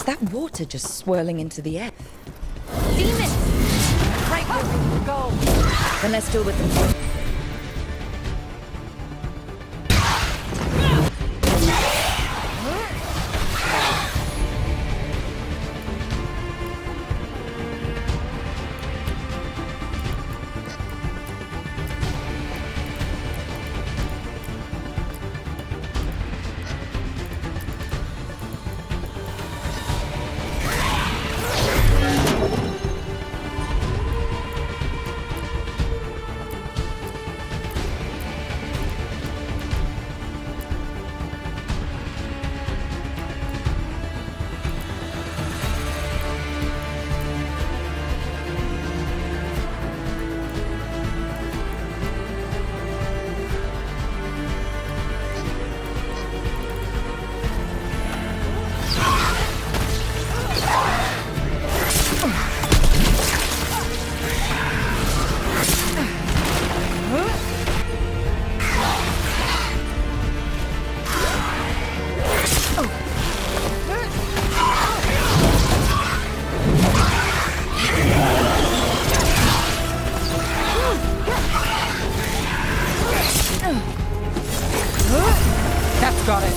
that water just swirling into the air? Demons! Right where we go. Then let's deal with them. That's got it.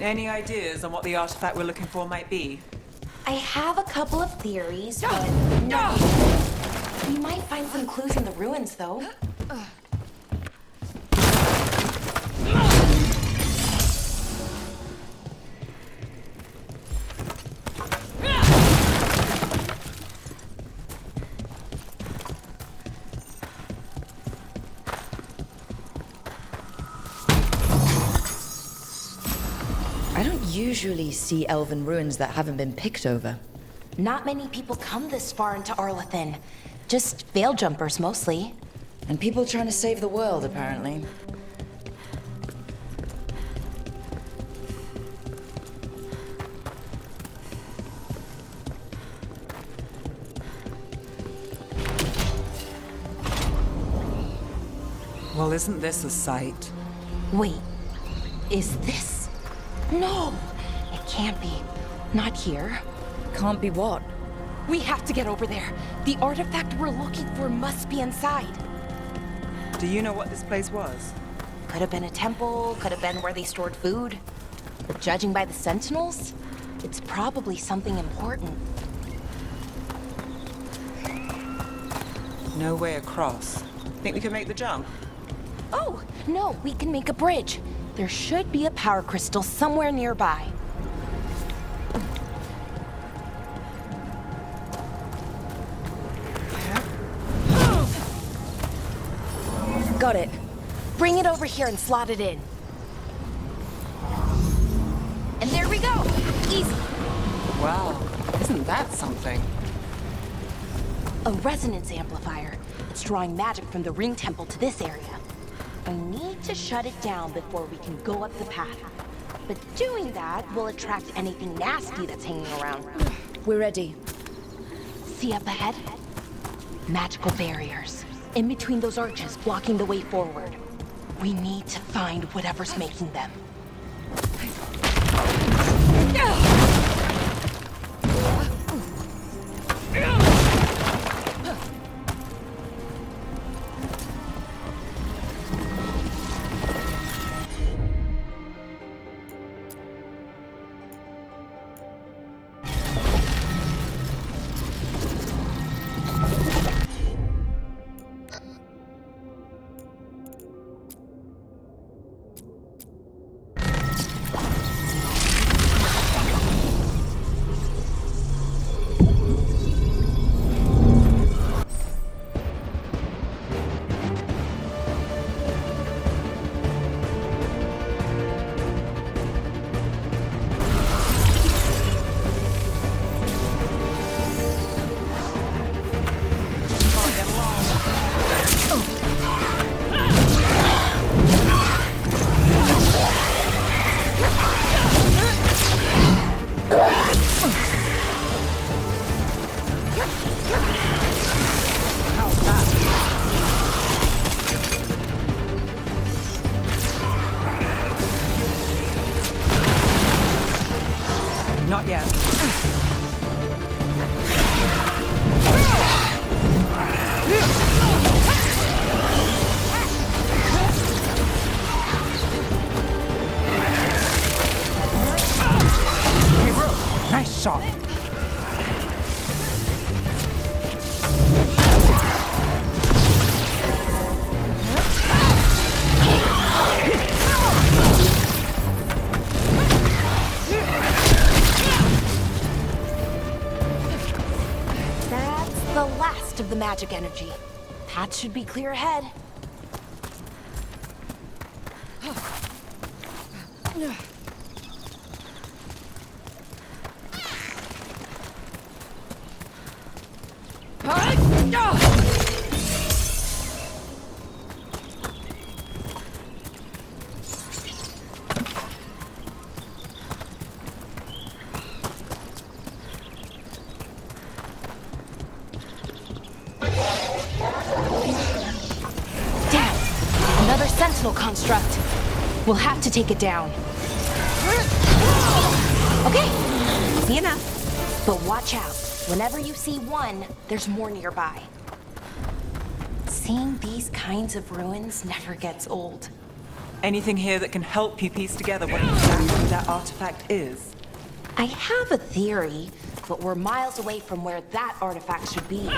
Any ideas on what the artifact we're looking for might be? I have a couple of theories, but we might find some clues in the ruins, though. I don't usually see elven ruins that haven't been picked over. Not many people come this far into Arlathan. Just veil jumpers, mostly. And people trying to save the world, apparently. Well, isn't this a sight? Wait, is this? No, it can't be. Not here. Can't be what? We have to get over there. The artifact we're looking for must be inside. Do you know what this place was? Could have been a temple, could have been where they stored food. But judging by the sentinels, it's probably something important. No way across. Think we could make the jump? Oh, no, we can make a bridge. There should be a power crystal somewhere nearby. Got it. Bring it over here and slot it in. And there we go. Easy. Wow, isn't that something? A resonance amplifier. It's drawing magic from the ring temple to this area. I need to shut it down before we can go up the path. But doing that will attract anything nasty that's hanging around. We're ready. See up ahead? Magical barriers. In between those arches, blocking the way forward. We need to find whatever's making them. Not yet. Nice shot. That's the last of the magic energy. Path should be clear ahead. Another sentinel construct. We'll have to take it down. Okay, see enough. But watch out. Whenever you see one, there's more nearby. Seeing these kinds of ruins never gets old. Anything here that can help you piece together what exactly that artifact is? I have a theory, but we're miles away from where that artifact should be.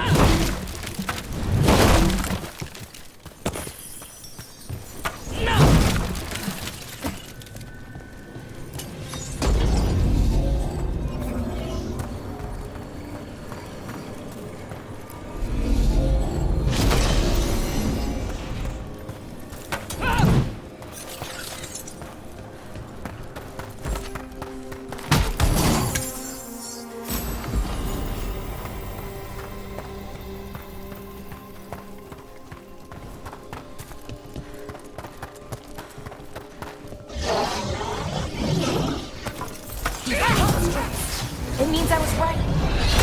It means I was right.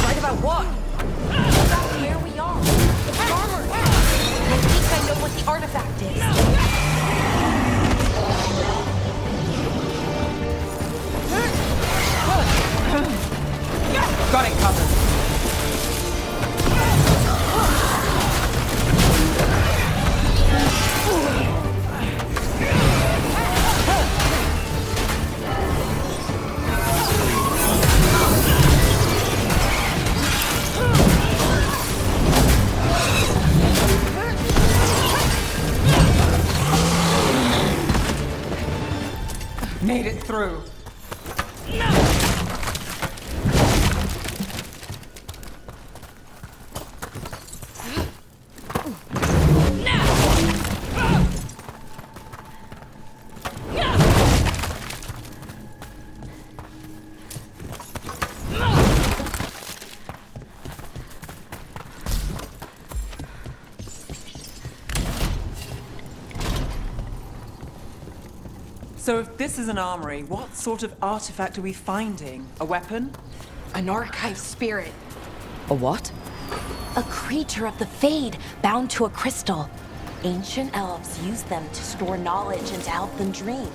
Right about what? About where we are. It's armored. I think I know what the artifact is. Got it covered. Made it through. So if this is an armory, what sort of artifact are we finding? A weapon? An archive spirit. A what? A creature of the Fade, bound to a crystal. Ancient elves used them to store knowledge and to help them dream.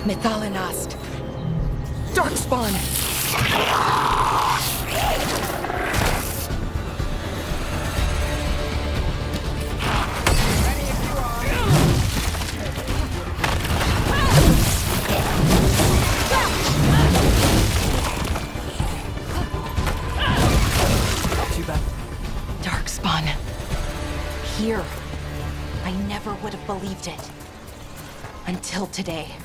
Methalinast. Darkspawn. Too bad. Darkspawn. Here. I never would have believed it. Until today.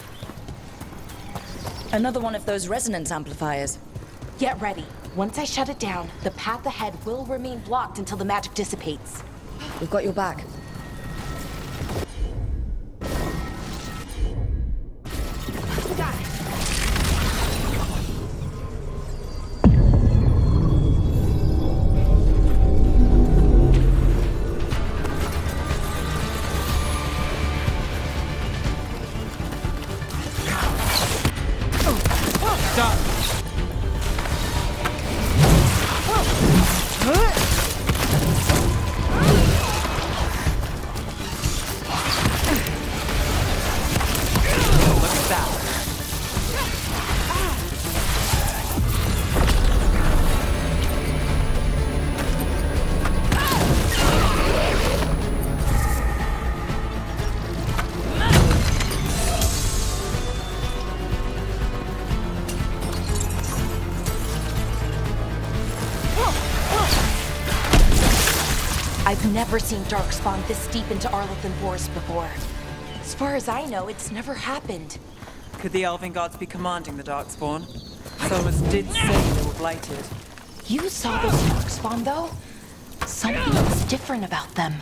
Another one of those resonance amplifiers. Get ready. Once I shut it down, the path ahead will remain blocked until the magic dissipates. We've got your back. Got it. Done. Look at that. I've never seen Darkspawn this deep into Arlathan Forest before. As far as I know, it's never happened. Could the Elven Guards be commanding the Darkspawn? Solus did say they were blighted. You saw those Darkspawn, though? Something was different about them.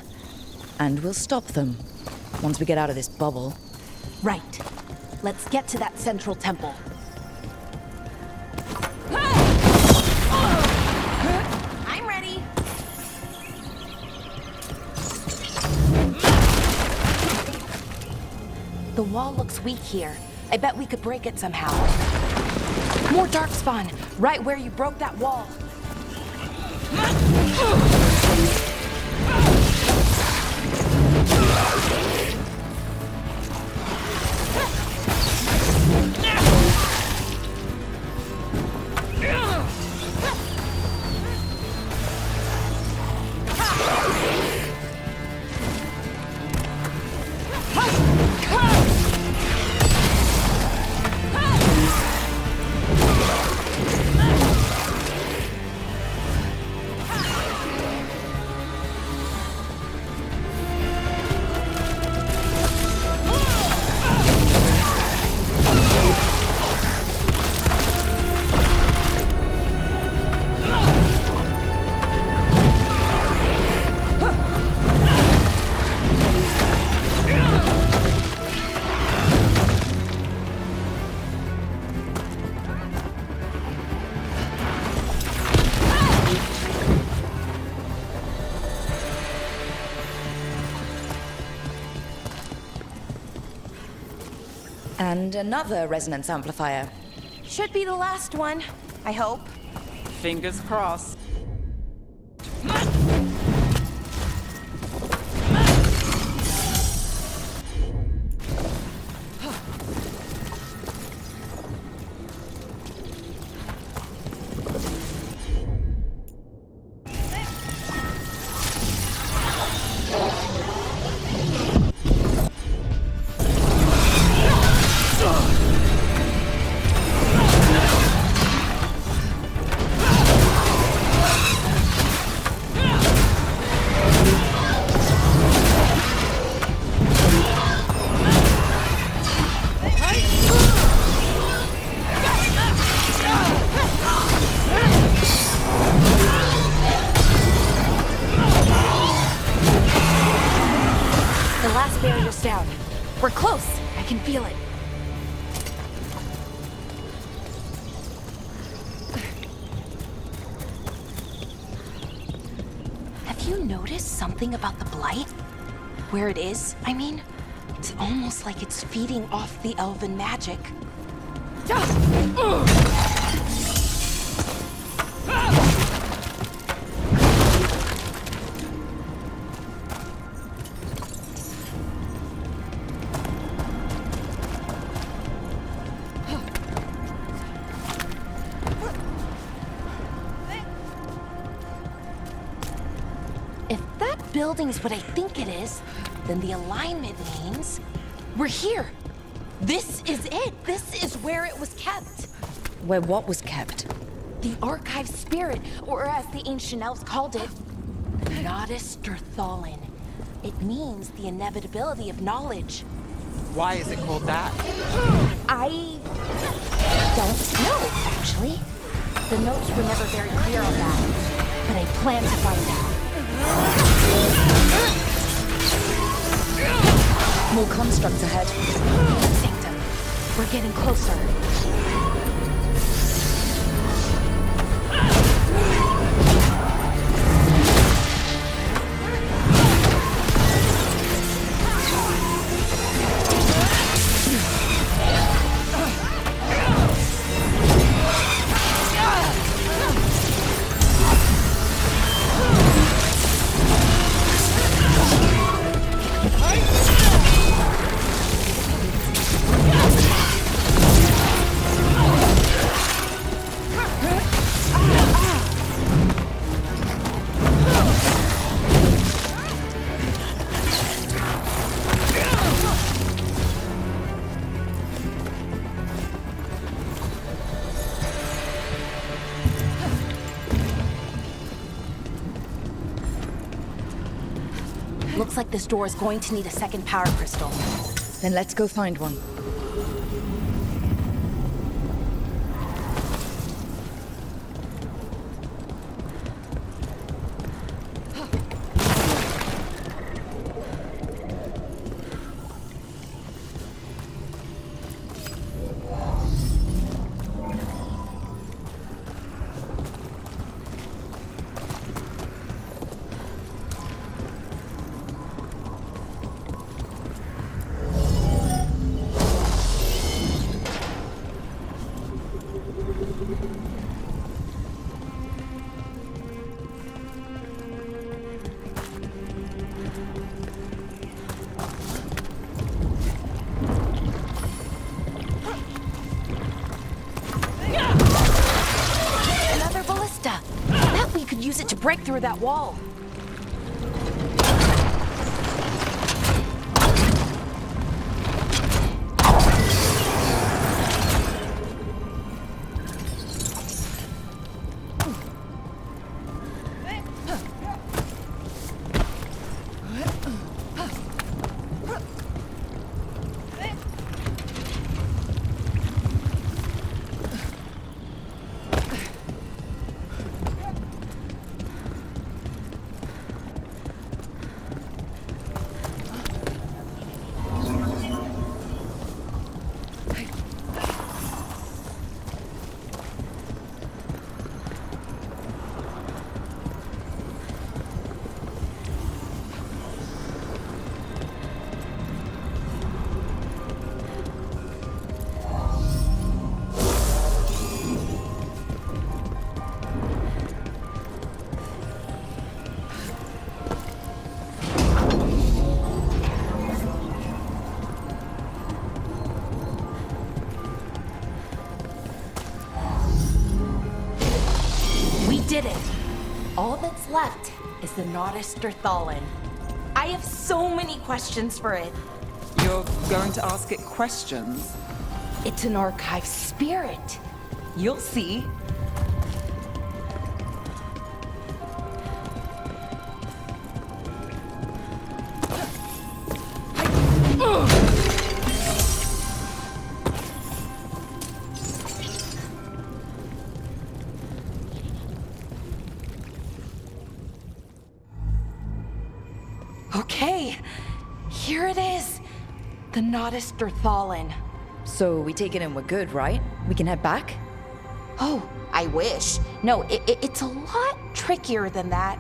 And we'll stop them once we get out of this bubble. Right. Let's get to that central temple. I'm ready. The wall looks weak here. I bet we could break it somehow. More Darkspawn, right where you broke that wall. And another resonance amplifier. Should be the last one, I hope. Fingers crossed. Barrier's down. We're close. I can feel it. Have you noticed something about the blight? Where it is, I mean? It's almost like it's feeding off the elven magic. If that building's what I think it is, then the alignment means we're here. This is it. This is where it was kept. Where what was kept? The archive spirit, or as the ancient elves called it, Nodus Derthalin. It means the inevitability of knowledge. Why is it called that? I don't know, actually. The notes were never very clear on that, but I plan to find out. More constructs ahead. Sanctum, we're getting closer. Looks like this door is going to need a second power crystal. Then let's go find one. Another ballista! Bet we could use it to break through that wall. Did it! All that's left is the Naughtisterthallen. I have so many questions for it. You're going to ask it questions? It's an archive spirit. You'll see. Okay, here it is. The Naughtisterthallen. So we take it and we're good, right? We can head back? Oh, I wish. No, it's a lot trickier than that.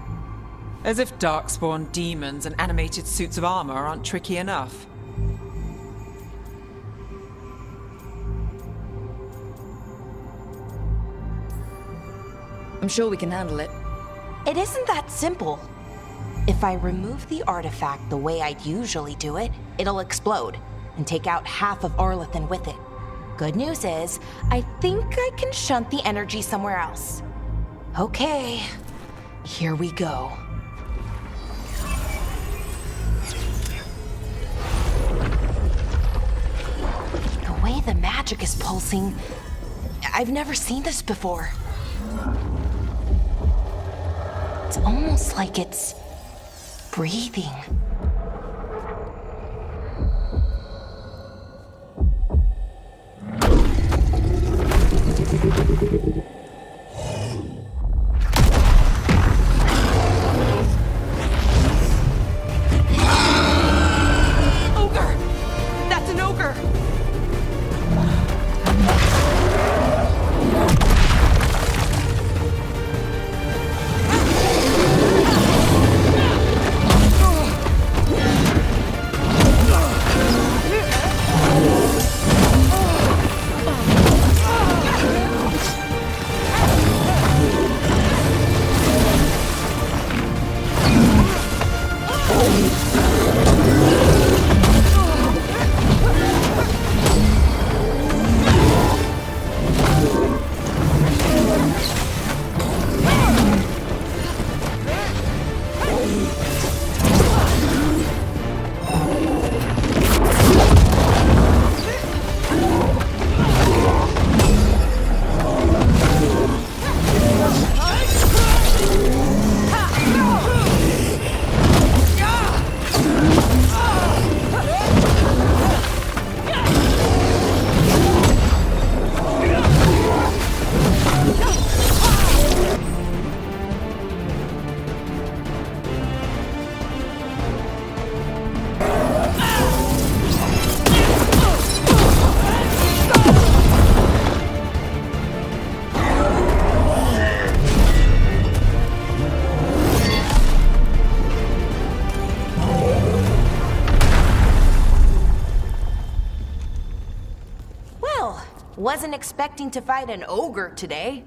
As if darkspawn demons and animated suits of armor aren't tricky enough. I'm sure we can handle it. It isn't that simple. If I remove the artifact the way I'd usually do it, it'll explode and take out half of Arlethan with it. Good news is, I think I can shunt the energy somewhere else. Okay, here we go. The way the magic is pulsing, I've never seen this before. It's almost like it's breathing. Ogre! That's an ogre! Well, wasn't expecting to fight an ogre today.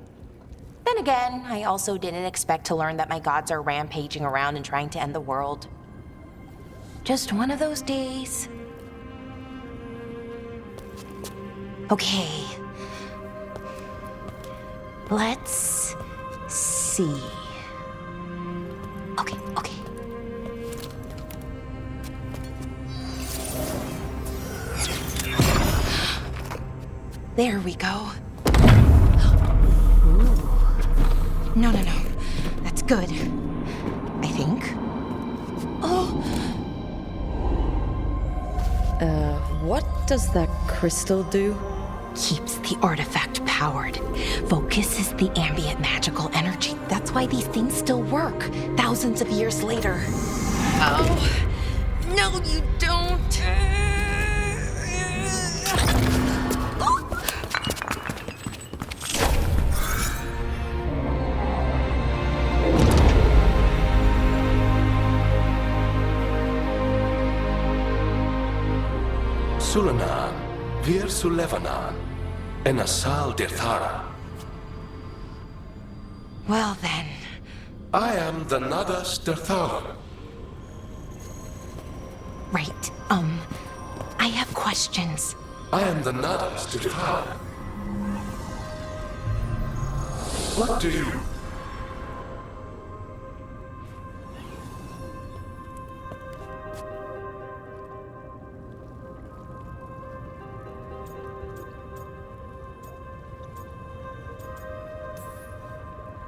Then again, I also didn't expect to learn that my gods are rampaging around and trying to end the world. Just one of those days. Okay. Let's see. Okay. There we go. Ooh. No. That's good. I think. Oh! What does that crystal do? Keeps the artifact powered. Focuses the ambient magical energy. That's why these things still work, thousands of years later. Oh! No, you don't! Sulanan, Vir Sulevanan, Enasal Dirthara. Well then. I am the Nadas Dirthalan. Right, I have questions. I am the Nadas Dirthalan. What do you...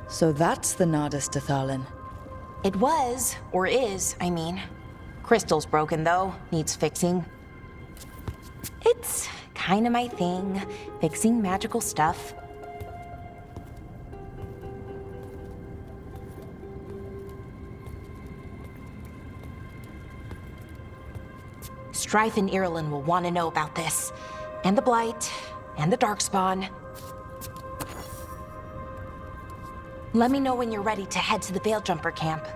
So that's the Nardis Dathalin. It was, or is, I mean. Crystal's broken though, needs fixing. It's kinda my thing, fixing magical stuff. Strife and Irulan will want to know about this. And the Blight, and the Darkspawn. Let me know when you're ready to head to the Veilgjumper camp.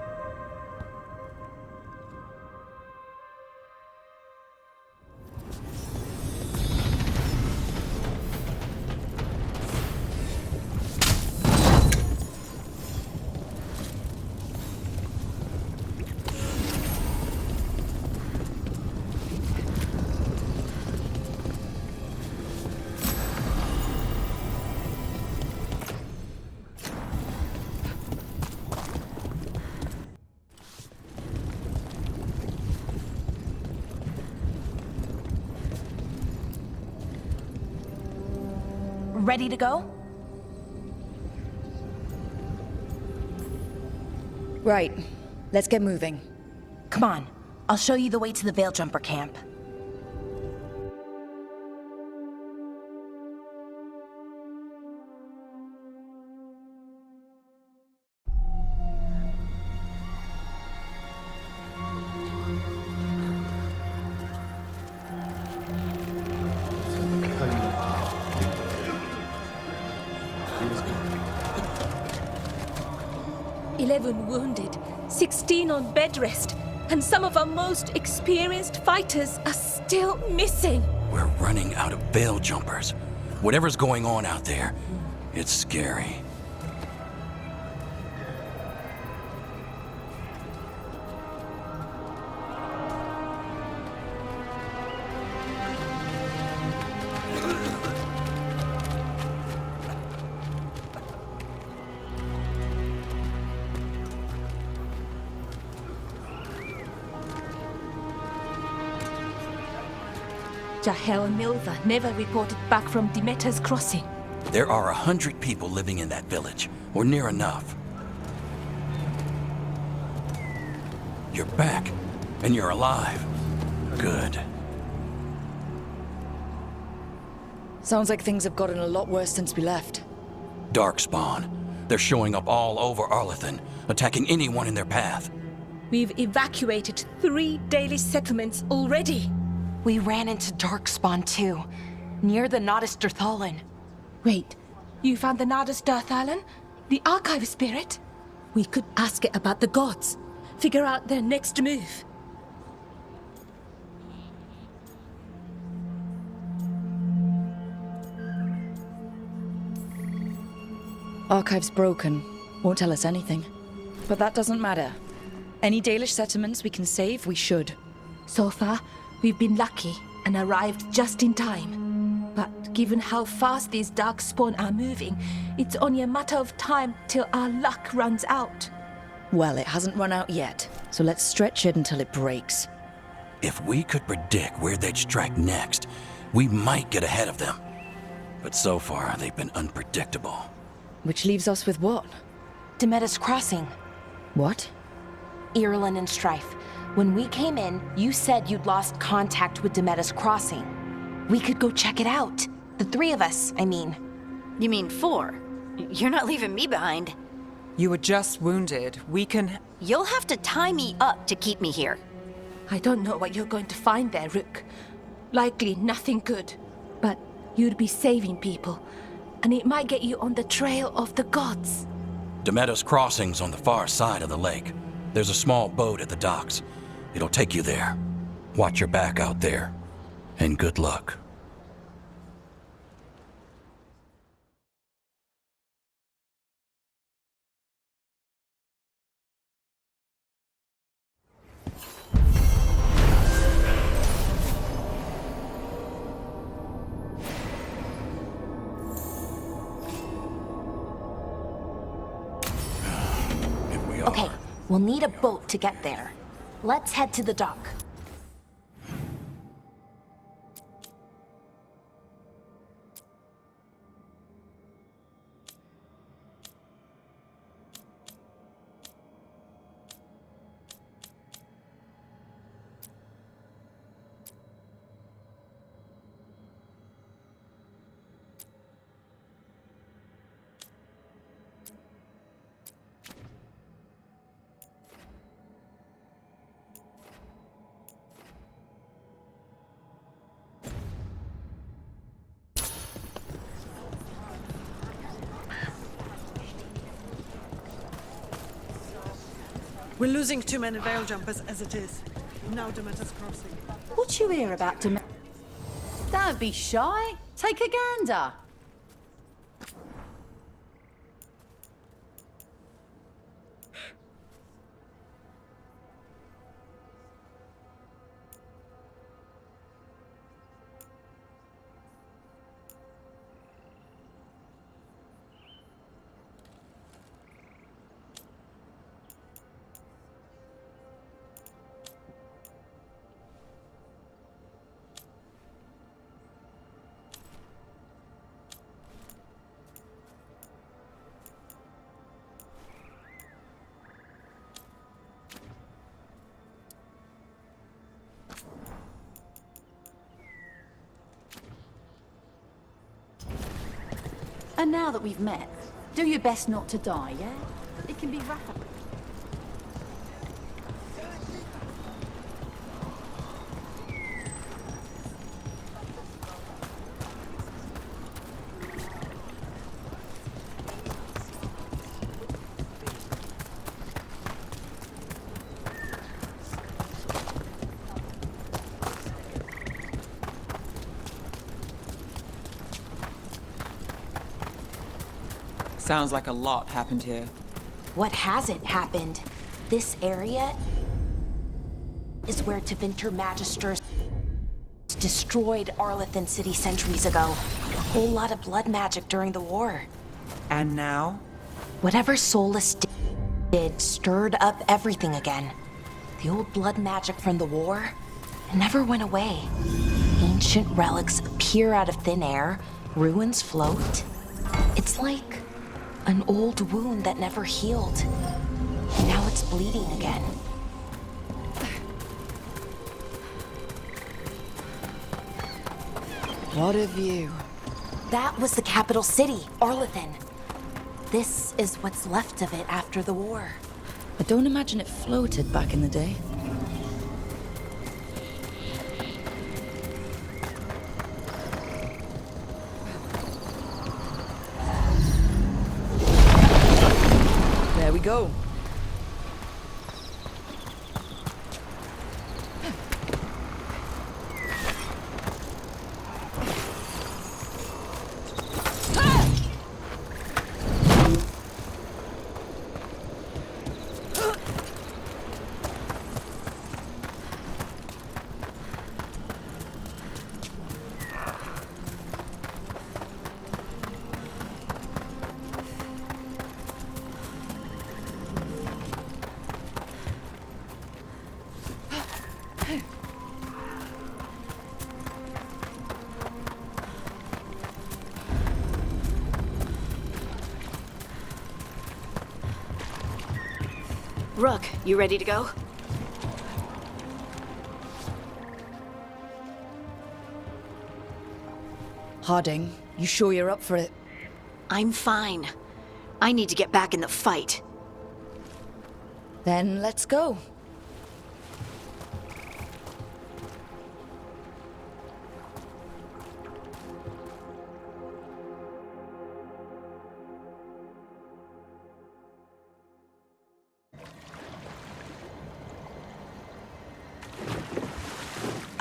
Ready to go? Right. Let's get moving. Come on. I'll show you the way to the Veilgjumper camp. Wounded, 16 on bed rest, and some of our most experienced fighters are still missing. We're running out of Veiljumpers. Whatever's going on out there, it's scary. Jahel and Milva never reported back from Demeter's crossing. There are 100 people living in that village, or near enough. You're back, and you're alive. Good. Sounds like things have gotten a lot worse since we left. Darkspawn. They're showing up all over Arlathan, attacking anyone in their path. We've evacuated 3 daily settlements already. We ran into Darkspawn too, near the Nardis Dirthalin. Wait, you found the Nardis Dirthalin? The archive spirit? We could ask it about the gods. Figure out their next move. Archive's broken. Won't tell us anything. But that doesn't matter. Any Dalish settlements we can save, we should. So far, we've been lucky and arrived just in time. But given how fast these darkspawn are moving, it's only a matter of time till our luck runs out. Well, it hasn't run out yet, so let's stretch it until it breaks. If we could predict where they'd strike next, we might get ahead of them. But so far, they've been unpredictable. Which leaves us with what? Demeda's Crossing. What? Irulan and Strife. When we came in, you said you'd lost contact with Demeda's Crossing. We could go check it out. The three of us, I mean. You mean 4? You're not leaving me behind. You were just wounded. We can... You'll have to tie me up to keep me here. I don't know what you're going to find there, Rook. Likely nothing good. But you'd be saving people, and it might get you on the trail of the gods. Demeda's Crossing's on the far side of the lake. There's a small boat at the docks. It'll take you there. Watch your back out there. And good luck. Here we are. Okay, we'll need a boat to get there. Let's head to the dock. We're losing too many veil jumpers as it is. Now Demeter's Crossing. What you hear about Demeter? Don't be shy. Take a gander. And now that we've met, do your best not to die, yeah? It can be rapid. Sounds like a lot happened here. What hasn't happened? This area is where Tevinter Magisters destroyed Arlethan City centuries ago. A whole lot of blood magic during the war. And now? Whatever Solus did stirred up everything again. The old blood magic from the war, it never went away. Ancient relics appear out of thin air, ruins float. It's like an old wound that never healed. And now it's bleeding again. What a view. That was the capital city, Arlethan. This is what's left of it after the war. I don't imagine it floated back in the day. There we go. Rook, you ready to go? Harding, you sure you're up for it? I'm fine. I need to get back in the fight. Then let's go.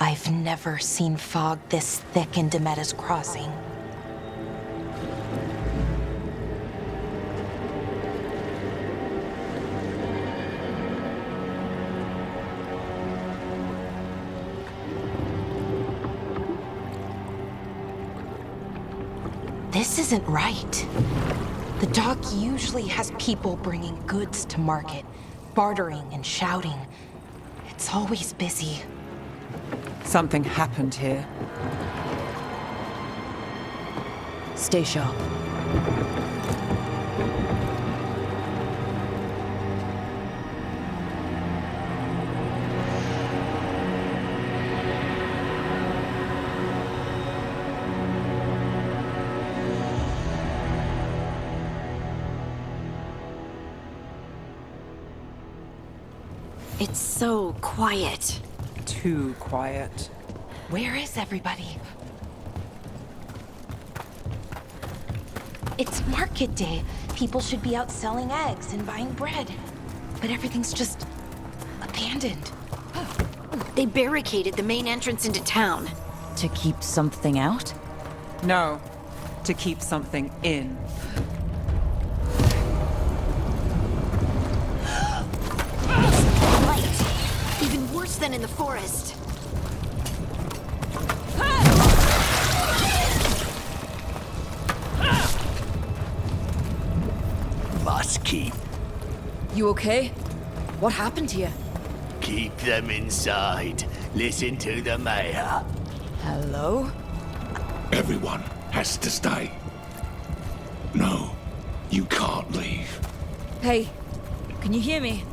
I've never seen fog this thick in Demetta's Crossing. This isn't right. The dock usually has people bringing goods to market, bartering and shouting. It's always busy. Something happened here. Stay sharp. It's so quiet. Too quiet. Where is everybody? It's market day. People should be out selling eggs and buying bread. But everything's just abandoned. They barricaded the main entrance into town. To keep something out? No, to keep something in. Light. Even worse than in the forest. Must keep. You okay? What happened here? Keep them inside. Listen to the mayor. Hello? Everyone has to stay. No, you can't leave. Hey, can you hear me?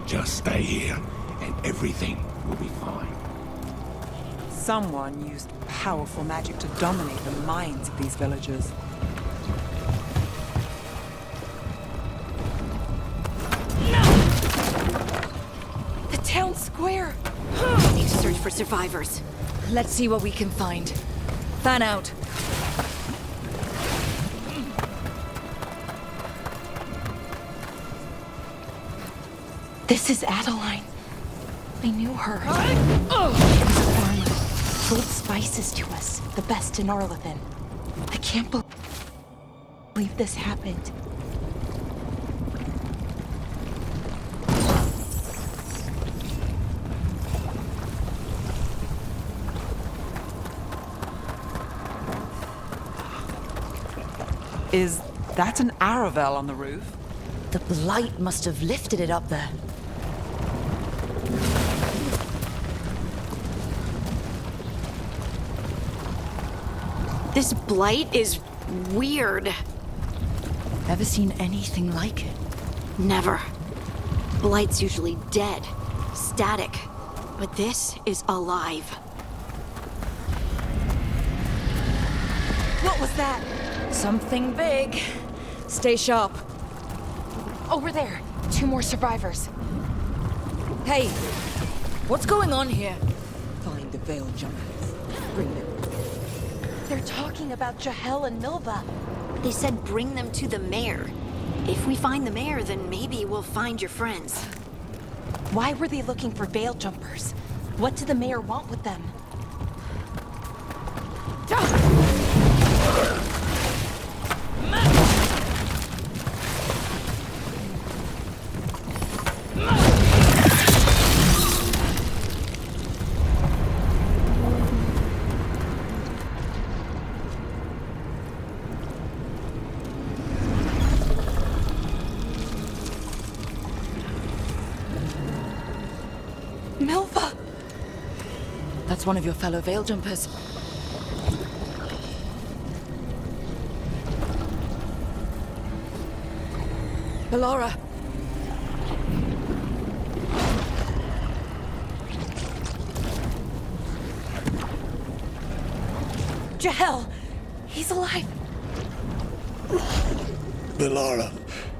Just stay here, and everything will be fine. Someone used powerful magic to dominate the minds of these villagers. The town square! I need to search for survivors. Let's see what we can find. Fan out. This is Adeline. I knew her. She was a farmer. Sold spices to us, the best in Arlethan. I can't believe this happened. Is that an Aravel on the roof? The blight must have lifted it up there. This blight is weird. Ever seen anything like it? Never. Blight's usually dead, static. But this is alive. What was that? Something big. Stay sharp. Over there. 2 more survivors. Hey, what's going on here? Find the Veiljumpers. Bring them. They're talking about Jahel and Milva. They said bring them to the mayor. If we find the mayor, then maybe we'll find your friends. Why were they looking for Veiljumpers? What did the mayor want with them? Milva! That's one of your fellow Veiljumpers. Ballora! Jahel! He's alive. Velara.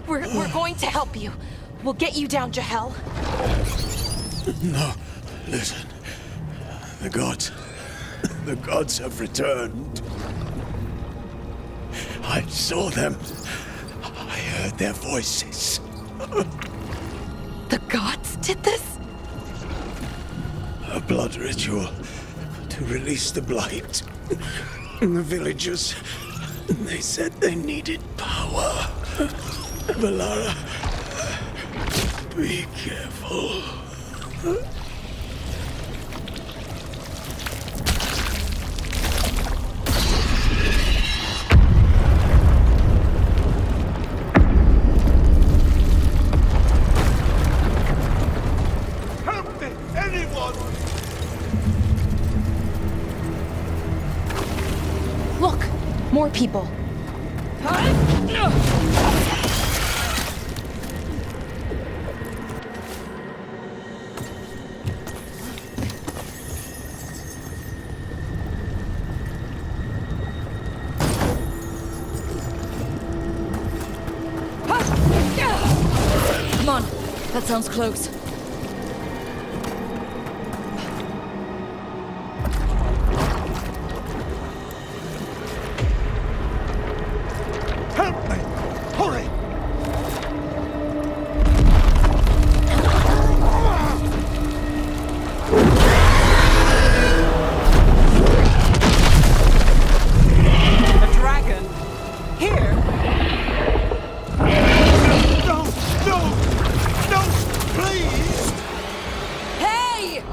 We're going to help you. We'll get you down, Jahel. No, listen. The gods have returned. I saw them. I heard their voices. The gods did this? A blood ritual to release the blight. And the villagers, they said they needed power. Velara, be careful. Help me! Anyone! Look! More people. Come on. That sounds close. Help me! Hurry! A dragon? Here? No! No! No! Please! Hey!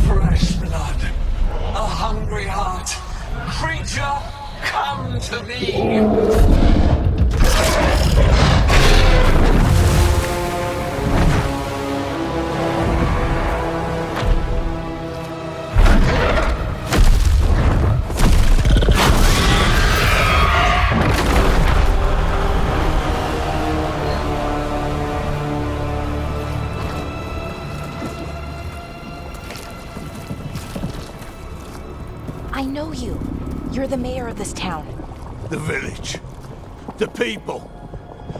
Fresh blood, a hungry heart. Creature, come to me. I know you. You're the mayor of this town. The village. The people.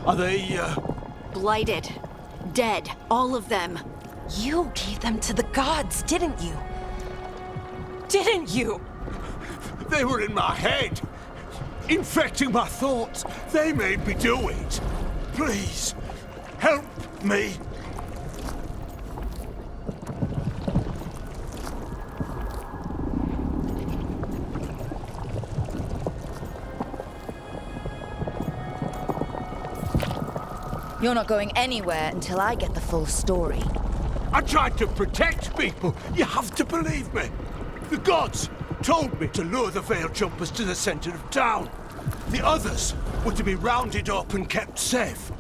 Are they, Blighted. Dead. All of them. You gave them to the gods, didn't you? Didn't you? They were in my head. Infecting my thoughts. They made me do it. Please, help me. You're not going anywhere until I get the full story. I tried to protect people. You have to believe me. The gods told me to lure the Veil Jumpers to the center of town. The others were to be rounded up and kept safe.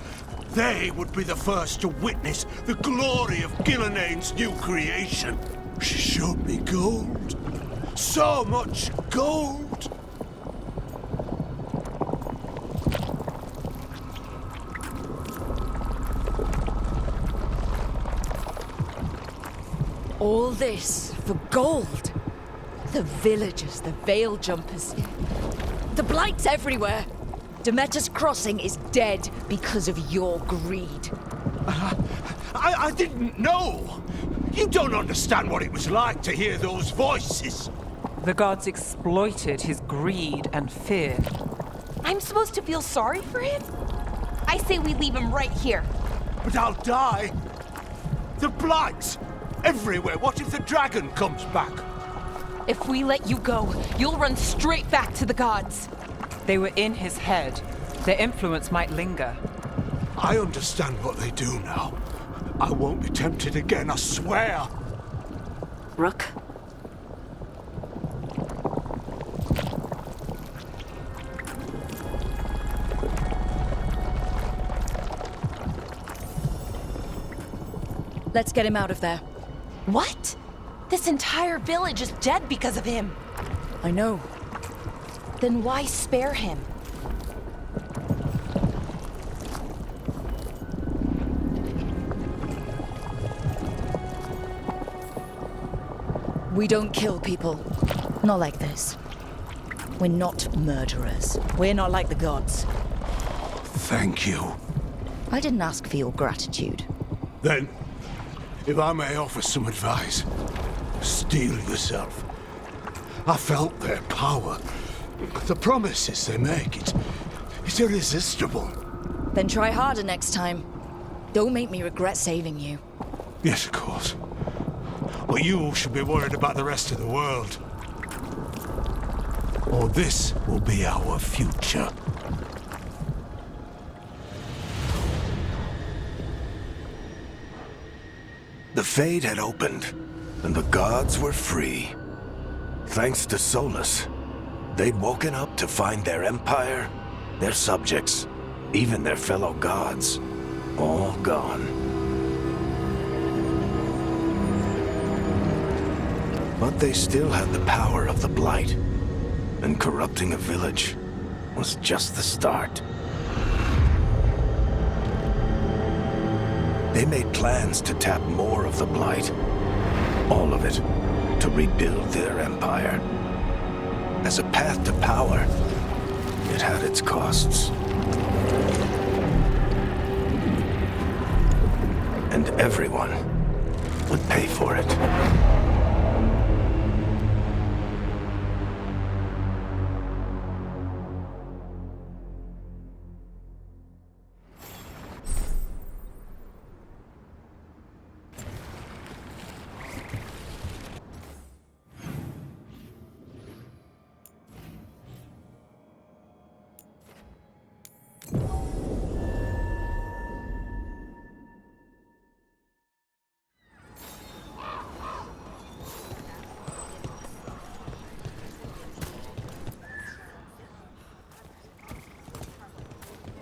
They would be the first to witness the glory of Gillenane's new creation. She showed me gold. So much gold. All this for gold. The villagers, the Veil Jumpers. The blight's everywhere. Demeter's Crossing is dead because of your greed. I didn't know. You don't understand what it was like to hear those voices. The gods exploited his greed and fear. I'm supposed to feel sorry for him? I say we leave him right here. But I'll die. The blights everywhere. What if the dragon comes back? If we let you go, you'll run straight back to the gods. They were in his head. Their influence might linger. I understand what they do now. I won't be tempted again, I swear. Rook? Let's get him out of there. What? This entire village is dead because of him. I know. Then why spare him? We don't kill people. Not like this. We're not murderers. We're not like the gods. Thank you. I didn't ask for your gratitude. Then, if I may offer some advice, steel yourself. I felt their power. The promises they make, it's irresistible. Then try harder next time. Don't make me regret saving you. Yes, of course. But you should be worried about the rest of the world. Or this will be our future. The Fade had opened, and the gods were free. Thanks to Solus, they'd woken up to find their empire, their subjects, even their fellow gods, all gone. But they still had the power of the Blight, and corrupting a village was just the start. They made plans to tap more of the Blight, all of it, to rebuild their empire. As a path to power, it had its costs. And everyone would pay for it.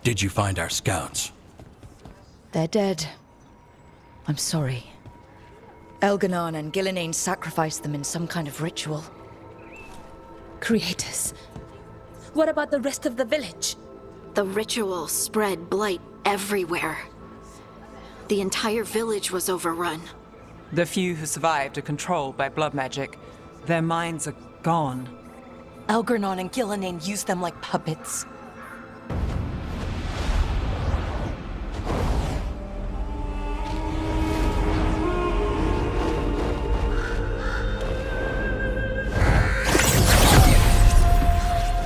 Did you find our scouts? They're dead. I'm sorry. Elganon and Gillenane sacrificed them in some kind of ritual. Creators. What about the rest of the village? The ritual spread blight everywhere. The entire village was overrun. The few who survived are controlled by blood magic. Their minds are gone. Elganon and Gillenane used them like puppets.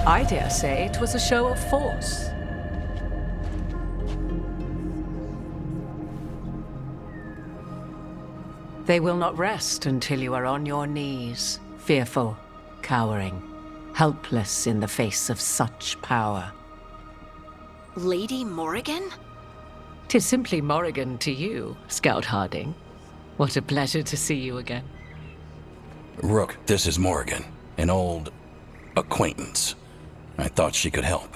I dare say it was a show of force. They will not rest until you are on your knees, fearful, cowering, helpless in the face of such power. Lady Morrigan? 'Tis simply Morrigan to you, Scout Harding. What a pleasure to see you again. Rook, this is Morrigan, an old acquaintance. I thought she could help.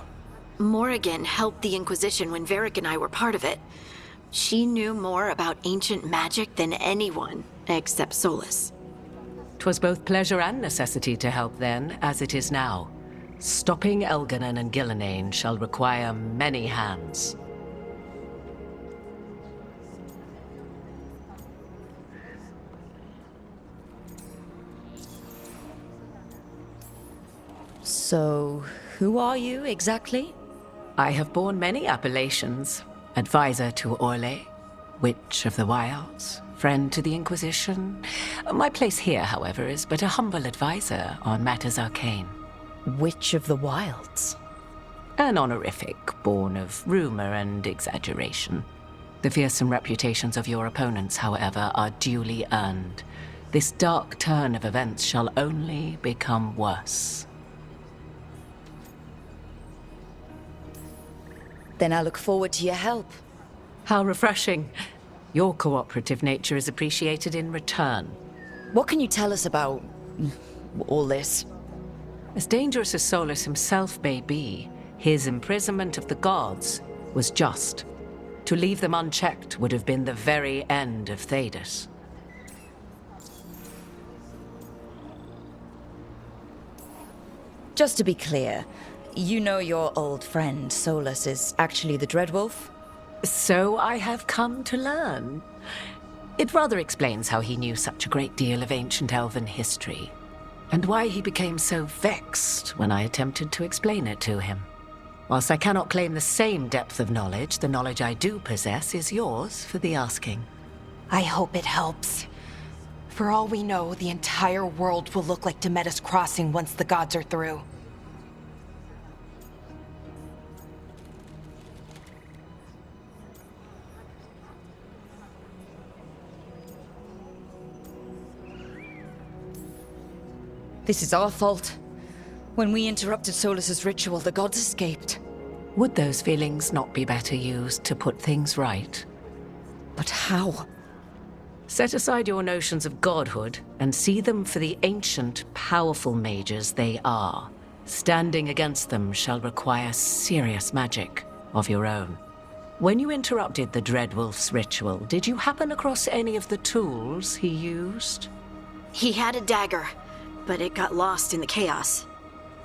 Morrigan helped the Inquisition when Varric and I were part of it. She knew more about ancient magic than anyone, except Solus. 'Twas both pleasure and necessity to help then, as it is now. Stopping Elganon and Gillenane shall require many hands. So, who are you exactly? I have borne many appellations. Advisor to Orlais, Witch of the Wilds, friend to the Inquisition. My place here, however, is but a humble advisor on matters arcane. Witch of the Wilds? An honorific born of rumor and exaggeration. The fearsome reputations of your opponents, however, are duly earned. This dark turn of events shall only become worse. Then I look forward to your help. How refreshing. Your cooperative nature is appreciated in return. What can you tell us about all this? As dangerous as Solus himself may be, his imprisonment of the gods was just. To leave them unchecked would have been the very end of Thedas. Just to be clear, you know your old friend Solus is actually the Dreadwolf? So I have come to learn. It rather explains how he knew such a great deal of ancient elven history, and why he became so vexed when I attempted to explain it to him. Whilst I cannot claim the same depth of knowledge, the knowledge I do possess is yours for the asking. I hope it helps. For all we know, the entire world will look like Demeter's Crossing once the gods are through. This is our fault. When we interrupted Solus's ritual, the gods escaped. Would those feelings not be better used to put things right? But how? Set aside your notions of godhood and see them for the ancient, powerful mages they are. Standing against them shall require serious magic of your own. When you interrupted the Dreadwolf's ritual, did you happen across any of the tools he used? He had a dagger, but it got lost in the chaos.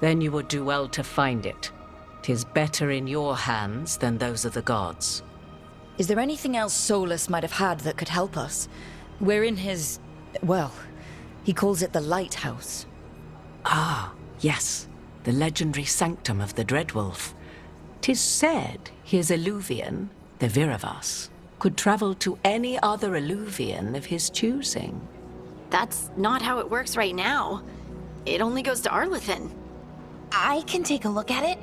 Then you would do well to find it. 'Tis better in your hands than those of the gods. Is there anything else Solus might have had that could help us? We're in his... well, he calls it the Lighthouse. Ah, yes. The legendary sanctum of the Dreadwolf. 'Tis said his Illuvian, the Viravas, could travel to any other Illuvian of his choosing. That's not how it works right now. It only goes to Arlethan. I can take a look at it.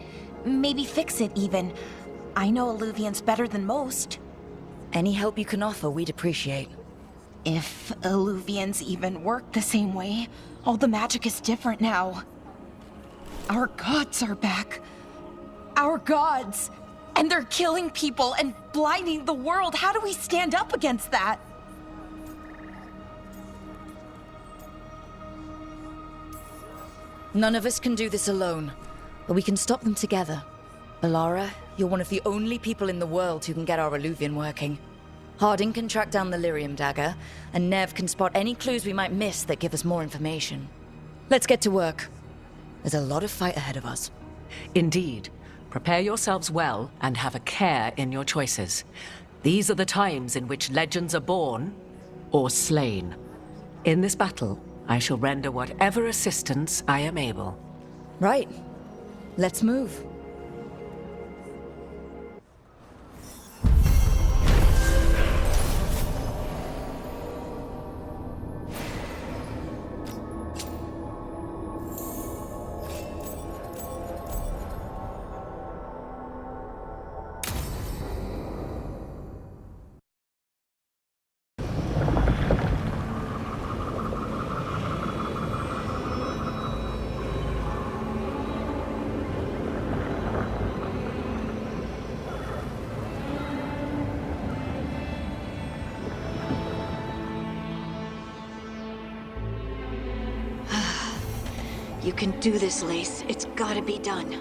Maybe fix it, even. I know Illuvians better than most. Any help you can offer, we'd appreciate. If Illuvians even work the same way, all the magic is different now. Our gods are back. Our gods! And they're killing people and blinding the world. How do we stand up against that? None of us can do this alone, but we can stop them together. Alara, you're one of the only people in the world who can get our Illuvian working. Harding can track down the Lyrium dagger, and Nev can spot any clues we might miss that give us more information. Let's get to work. There's a lot of fight ahead of us. Indeed. Prepare yourselves well and have a care in your choices. These are the times in which legends are born or slain. In this battle, I shall render whatever assistance I am able. Right. Let's move. You can do this, Lace. It's gotta be done.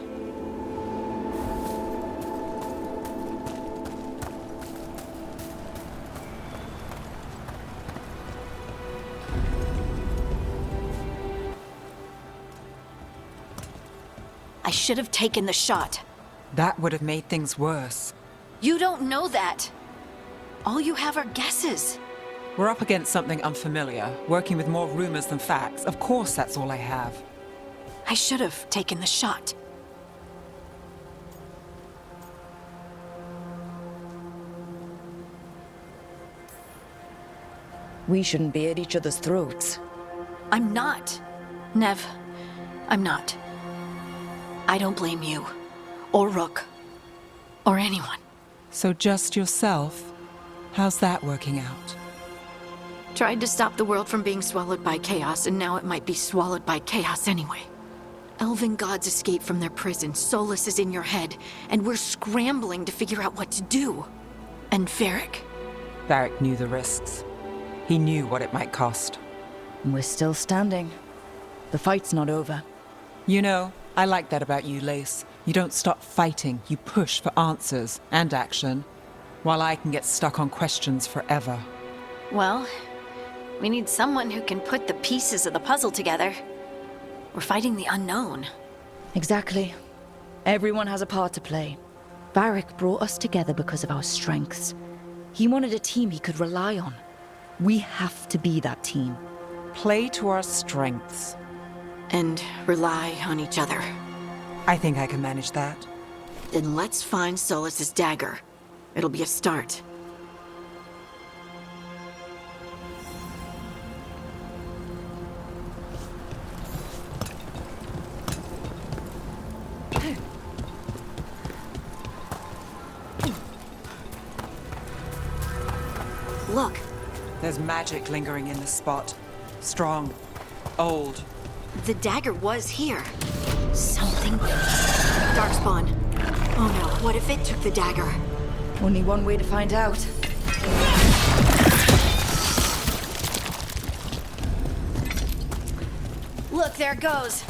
I should have taken the shot. That would have made things worse. You don't know that. All you have are guesses. We're up against something unfamiliar, working with more rumors than facts. Of course that's all I have. I should have taken the shot. We shouldn't be at each other's throats. I'm not. Nev, I'm not. I don't blame you, or Rook, or anyone. So just yourself? How's that working out? Tried to stop the world from being swallowed by chaos, and now it might be swallowed by chaos anyway. Elven gods escaped from their prison, Solus is in your head, and we're scrambling to figure out what to do. And Varric? Varric knew the risks. He knew what it might cost. We're still standing. The fight's not over. You know, I like that about you, Lace. You don't stop fighting, you push for answers and action, while I can get stuck on questions forever. Well, we need someone who can put the pieces of the puzzle together. We're fighting the unknown. Exactly. Everyone has a part to play. Varric brought us together because of our strengths. He wanted a team he could rely on. We have to be that team. Play to our strengths. And rely on each other. I think I can manage that. Then let's find Solus's dagger. It'll be a start. Look. There's magic lingering in this spot. Strong. Old. The dagger was here. Something... Darkspawn. Oh no, what if it took the dagger? Only one way to find out. Look, there it goes.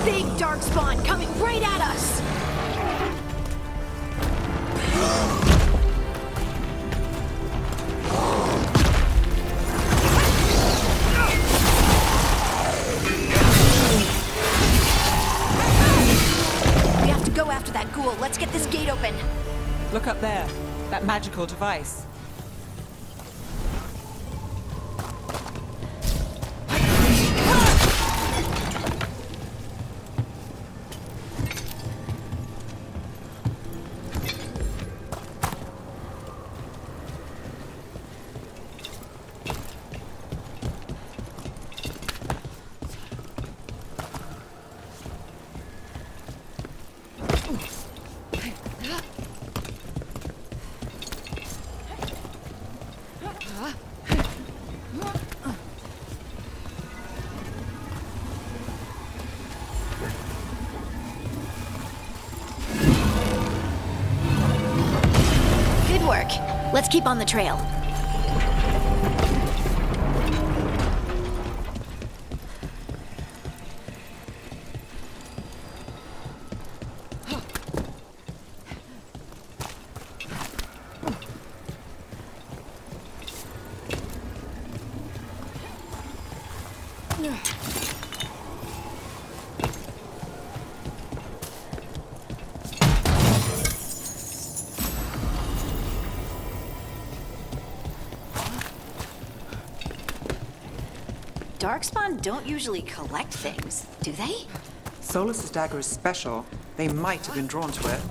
Big Darkspawn coming right at us! We have to go after that ghoul. Let's get this gate open. Look up there. That magical device. Good work. Let's keep on the trail. Darkspawn don't usually collect things, do they? Solus's dagger is special. They might have been drawn to it.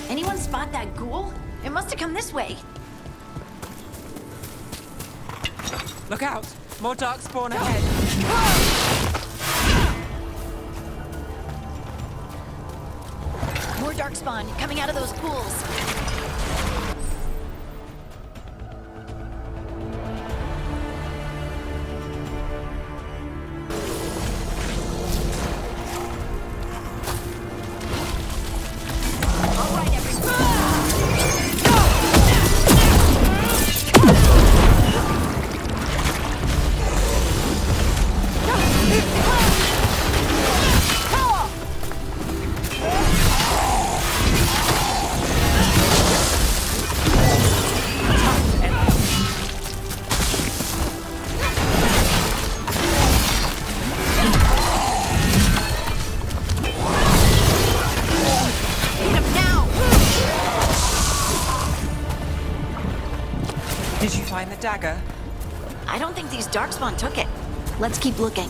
Anyone spot that ghoul? It must have come this way. Look out! More darkspawn ahead! More Darkspawn coming out of those pools. All right, everyone. Did you find the dagger? I don't think these Darkspawn took it. Let's keep looking.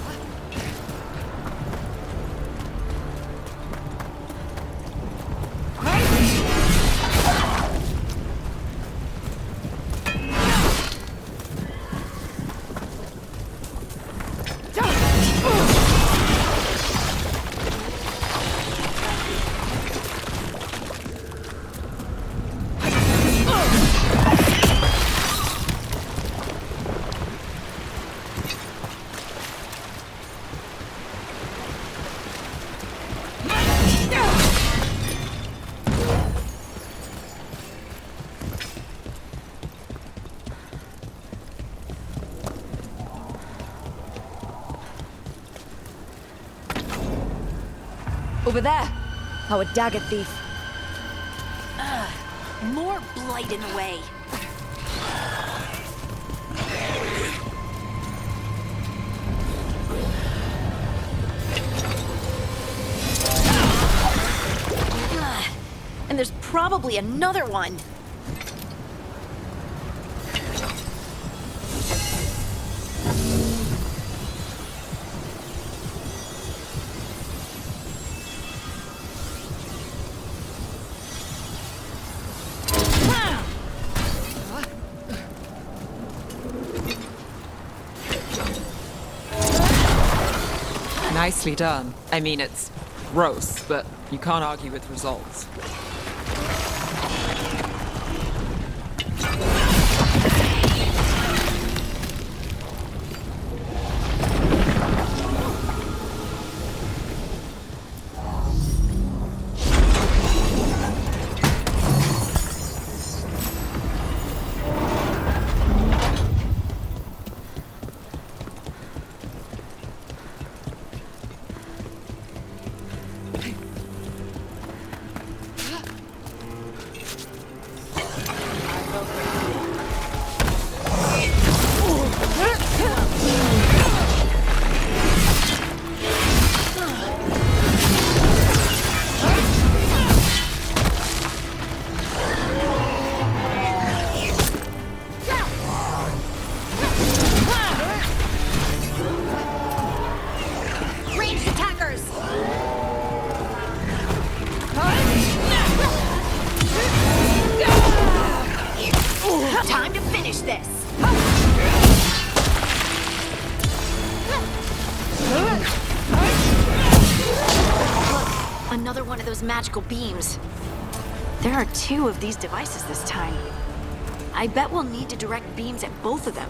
Over there. Our dagger thief. More blight in the way. And there's probably another one. Nicely done. I mean, it's gross, but you can't argue with results. Time to finish this! Look, another one of those magical beams. There are 2 of these devices this time. I bet we'll need to direct beams at both of them.